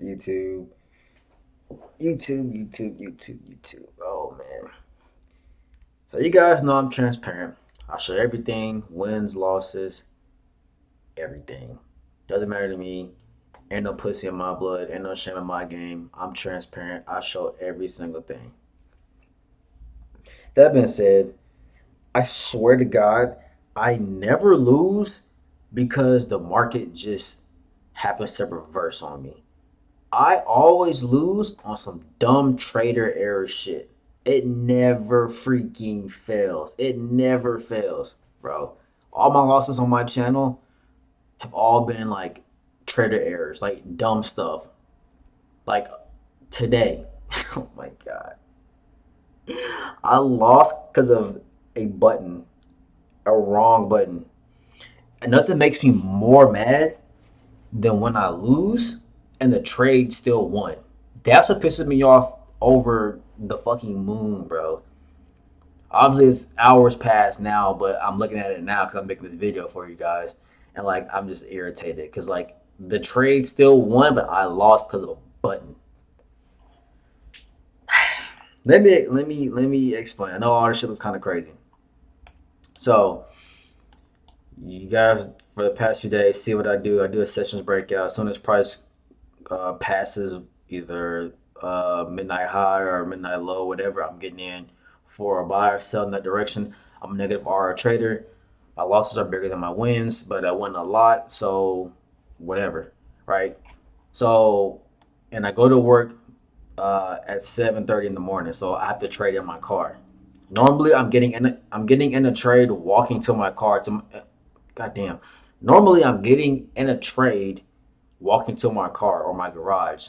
YouTube, YouTube. Oh man. So you guys know I'm transparent. I show everything, wins, losses, everything. Doesn't matter to me. Ain't no pussy in my blood. Ain't no shame in my game. I'm transparent. I show every single thing. That being said, I swear to God, I never lose because the market just happens to reverse on me. I always lose on some dumb trader error shit. It never freaking fails. It never fails, bro. All my losses on my channel have all been like trader errors, like dumb stuff. Like today. Oh my god. I lost because of a button, a wrong button. And nothing makes me more mad than when I lose and the trade still won. That's what pisses me off over the fucking moon, bro. Obviously, it's hours past now, but I'm looking at it now because I'm making this video for you guys, and like I'm just irritated because like the trade still won, but I lost because of a button. Let me explain. I know all this shit was kind of crazy. So you guys for the past few days see what I do. I do a sessions breakout. As soon as price passes either midnight high or midnight low, whatever, I'm getting in for a buy or sell in that direction. I'm a negative R trader. My losses are bigger than my wins, but I win a lot, so whatever, right? So, and I go to work at 7:30 in the morning, so I have to trade in my car. Normally, I'm getting in a trade walking to my car. Goddamn. Normally, I'm getting in a trade walking to my car or my garage.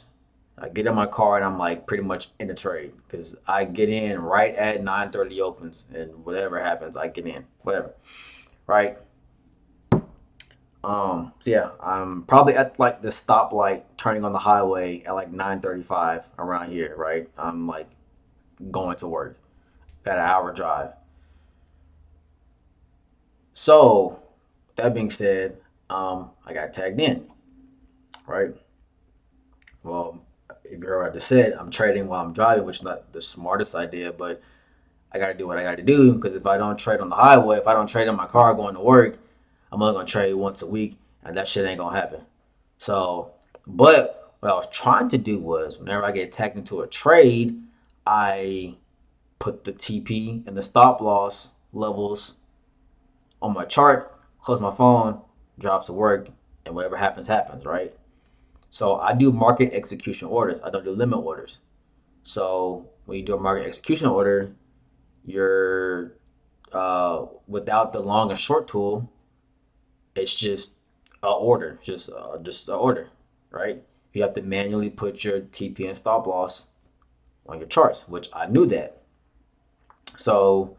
I get in my car and I'm like pretty much in the trade because I get in right at 9:30 opens and whatever happens, I get in, whatever, right? So yeah, I'm probably at like the stoplight turning on the highway at like 9:35 around here, right? I'm like going to work, got an hour drive. So that being said, I got tagged in, right? Well, if you heard what I just said, I'm trading while I'm driving, which is not the smartest idea, but I got to do what I got to do because if I don't trade on the highway, if I don't trade in my car going to work, I'm only going to trade once a week, and that shit ain't going to happen. So, but what I was trying to do was whenever I get tagged into a trade, I put the TP and the stop loss levels on my chart, close my phone, drive to work, and whatever happens, happens, right? So I do market execution orders. I don't do limit orders. So when you do a market execution order, you're without the long and short tool, it's just a order, just an order, right? You have to manually put your TP and stop loss on your charts, which I knew that. So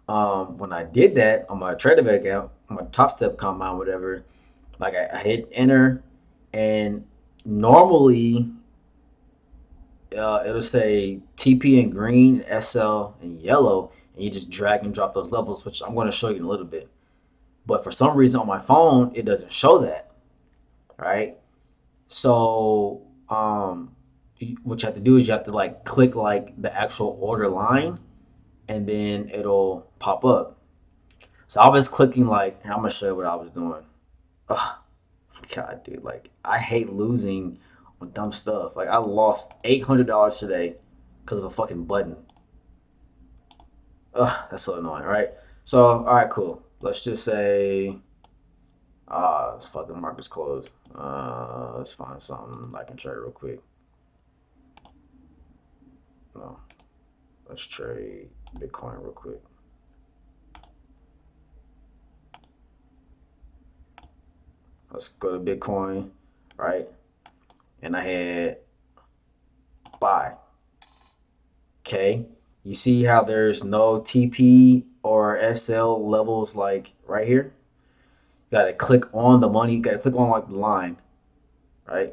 when I did that on my trader account, on my Top Step combine, whatever, like I hit enter, and normally it'll say TP in green, SL in yellow, and you just drag and drop those levels, which I'm going to show you in a little bit. But for some reason on my phone, it doesn't show that, right? So, what you have to do is you have to like click like the actual order line, and then it'll pop up. So I was clicking like, I'm gonna show you what I was doing. Ugh, God, dude, like I hate losing on dumb stuff. Like I lost $800 today because of a fucking button. Ugh, that's so annoying, right? So, all right, cool. Let's just say, this fucking market's closed. Let's find something I can trade real quick. No, let's trade Bitcoin real quick. Let's go to Bitcoin, right? And I had buy. Okay, you see how there's no TP or SL levels like right here? You gotta click on the money. You gotta click on like the line, right?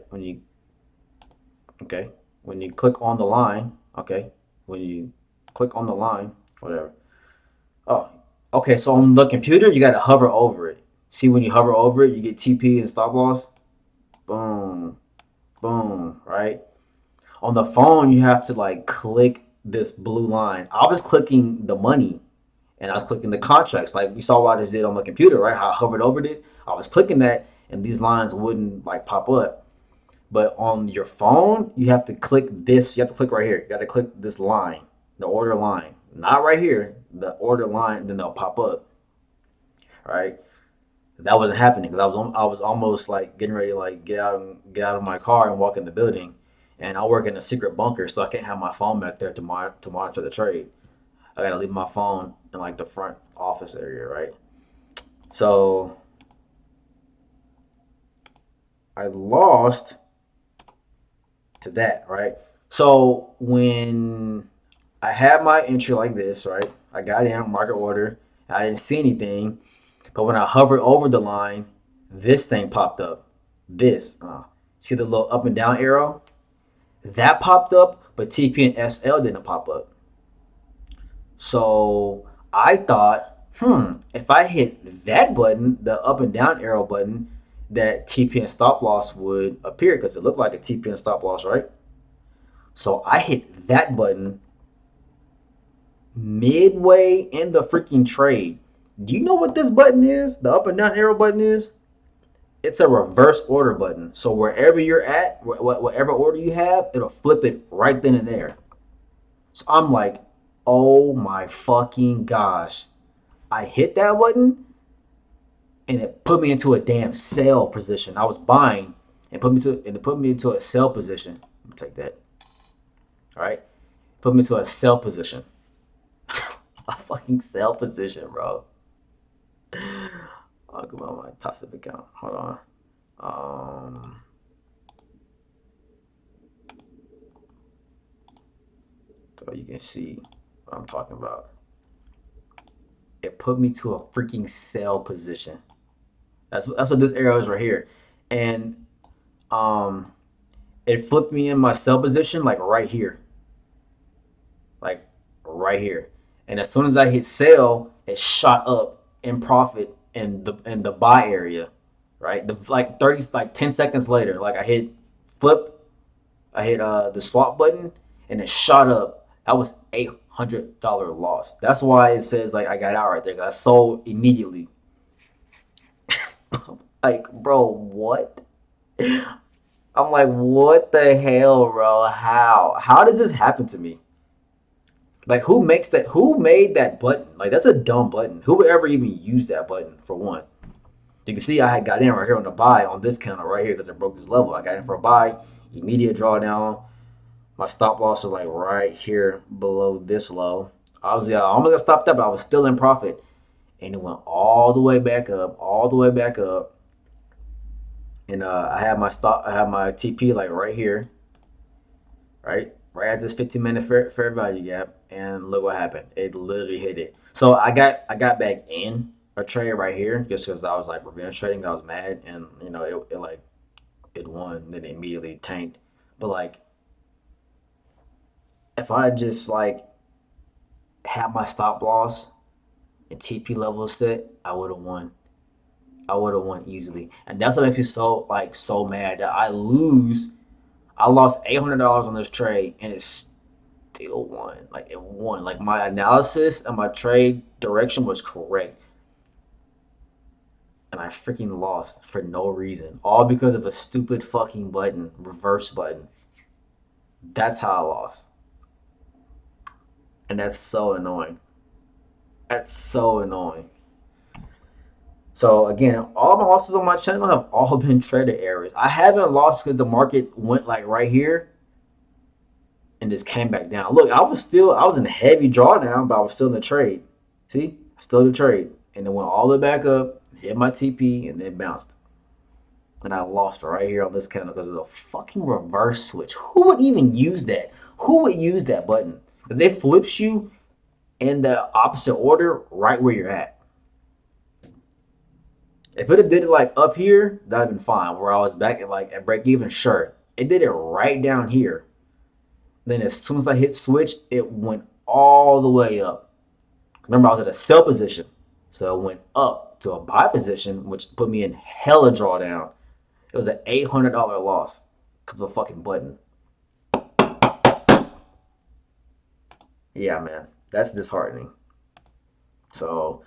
Okay, when you click on the line, okay, when you click on the line, whatever. Oh, okay. So on the computer, you gotta hover over it. See when you hover over it, you get TP and stop loss. Boom. Boom, right? On the phone, you have to like click this blue line. I was clicking the money and I was clicking the contracts. Like you saw what I just did on the computer, right? How I hovered over it. I was clicking that and these lines wouldn't like pop up. But on your phone, you have to click this. You have to click right here. You got to click this line, the order line. Not right here, the order line, then they'll pop up, right? That wasn't happening because I was almost like getting ready to like get out of my car and walk in the building, and I work in a secret bunker, so I can't have my phone back there to monitor the trade. I gotta leave my phone in like the front office area, right? So I lost to that, right? So when I had my entry like this, right? I got in market order. I didn't see anything, but when I hovered over the line, this thing popped up. This, see the little up and down arrow? That popped up, but TP and SL didn't pop up. So I thought, if I hit that button, the up and down arrow button, that TP and stop loss would appear because it looked like a TP and stop loss, right? So I hit that button midway in the freaking trade. Do you know what this button is? The up and down arrow button is? It's a reverse order button. So wherever you're at, whatever order you have, it'll flip it right then and there. So I'm like, oh my fucking gosh. I hit that button and it put me into a damn sell position. I was buying and it put me into a sell position. Let me take that. All right. Put me into a sell position. A fucking sell position, bro. I'll go on my top step account. Hold on. Um, so you can see what I'm talking about. It put me to a freaking sell position. That's what this arrow is right here, and um, it flipped me in my sell position like right here, like right here. And as soon as I hit sell, it shot up in profit in the buy area, right? The like 30 like 10 seconds later, like I hit flip, I hit the swap button, and it shot up. That was $800 loss. That's why it says like I got out right there. 'Cause I sold immediately. Like, bro, what? I'm like, what the hell, bro? How? How does this happen to me? Like, who makes that? Who made that button? Like, that's a dumb button. Who would ever even use that button for one? You can see I had got in right here on the buy on this counter right here because it broke this level. I got in for a buy, immediate drawdown. My stop loss was like right here below this low. I was I almost got stopped up, but I was still in profit, and it went all the way back up, all the way back up. And I had my stop, I had my TP like right here, right at this 15-minute fair value gap, and look what happened. It literally hit it. So I got back in a trade right here just because I was like revenge trading. I was mad, and it like it won, then it immediately tanked. But like if I just like had my stop loss and TP level set, I would have won. I would have won easily, and that's what makes me so mad that I lose. I lost $800 on this trade, and it's still won. Like it won. Like my analysis and my trade direction was correct, and I freaking lost for no reason, all because of a stupid fucking button, reverse button. That's how I lost, and that's so annoying. That's so annoying. So again, all my losses on my channel have all been trader errors. I haven't lost because the market went like right here and just came back down. Look, I was in heavy drawdown, but I was still in the trade. See, still in the trade, and it went all the way back up, hit my TP, and then bounced. And I lost right here on this candle because of the fucking reverse switch. Who would even use that? Who would use that button? Because it flips you in the opposite order right where you're at. If it had did it like up here, that'd have been fine. Where I was back at like at break even, sure. It did it right down here. Then as soon as I hit switch, it went all the way up. Remember, I was at a sell position, so it went up to a buy position, which put me in hella drawdown. It was an $800 loss. because of a fucking button. Yeah, man, that's disheartening. So,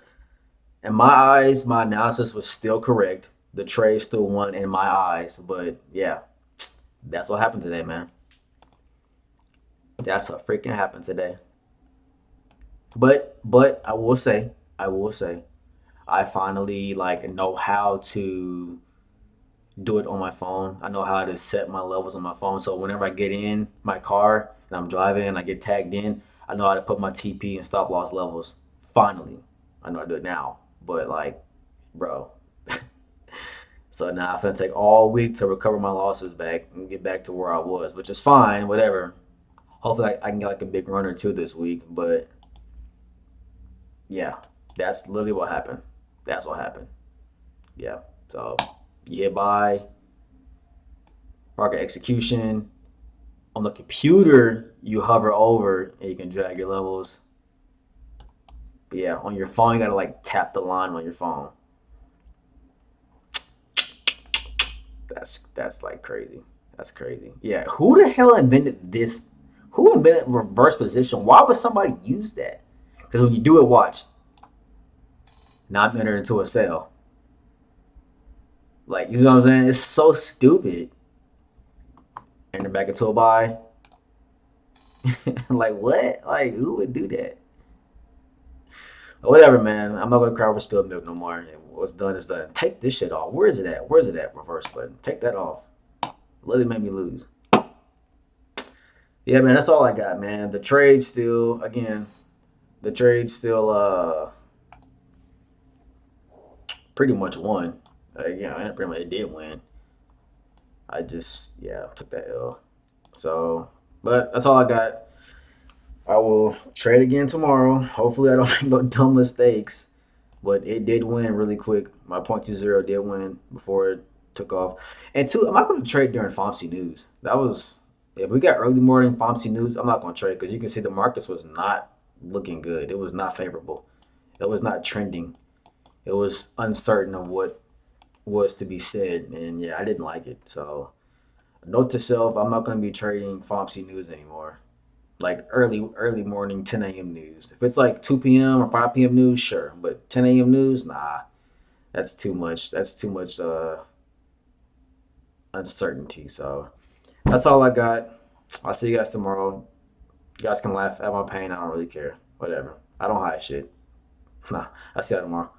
in my eyes, my analysis was still correct. The trade still won in my eyes, but yeah, that's what happened today, man. That's what freaking happened today. But I will say, I finally like know how to do it on my phone. I know how to set my levels on my phone. So whenever I get in my car and I'm driving and I get tagged in, I know how to put my TP and stop loss levels. Finally, I know how to do it now. But like, bro. So now I'm gonna take all week to recover my losses back and get back to where I was, which is fine, whatever. Hopefully I can get like a big run or two this week. But yeah, that's literally what happened. That's what happened. Yeah. So you hit buy, market execution. On the computer, you hover over and you can drag your levels. But yeah, on your phone, you gotta like tap the line on your phone. That's like crazy. That's crazy. Yeah, who the hell invented this? Who invented reverse position? Why would somebody use that? Because when you do it, watch. Now I'm entering into a sale. Like, you know what I'm saying? It's so stupid. Enter back into a buy. Like, what? Like, who would do that? Whatever, man. I'm not gonna cry over spilled milk no more. What's done is done. Take this shit off. Where is it at? Where's it at? Reverse button. Take that off. Let it make me lose. Yeah, man. That's all I got, man. The trade still, again, the trade still, pretty much won. Yeah, and pretty much it did win. I just, yeah, took that L. So, but that's all I got. I will trade again tomorrow. Hopefully, I don't make no dumb mistakes. But it did win really quick. My 0.20 did win before it took off. And two, I'm not going to trade during FOMC news. That was if we got early morning FOMC news, I'm not going to trade because you can see the markets was not looking good. It was not favorable. It was not trending. It was uncertain of what was to be said, and yeah, I didn't like it. So note to self, I'm not going to be trading FOMC news anymore. Like early morning 10 a.m. news. If it's like 2 p.m. or 5 p.m. news, sure, but 10 a.m. news, nah. That's too much. That's too much uncertainty. So that's all I got. I'll see you guys tomorrow. You guys can laugh at my pain. I don't really care. Whatever. I don't hide shit. Nah. I'll see you tomorrow.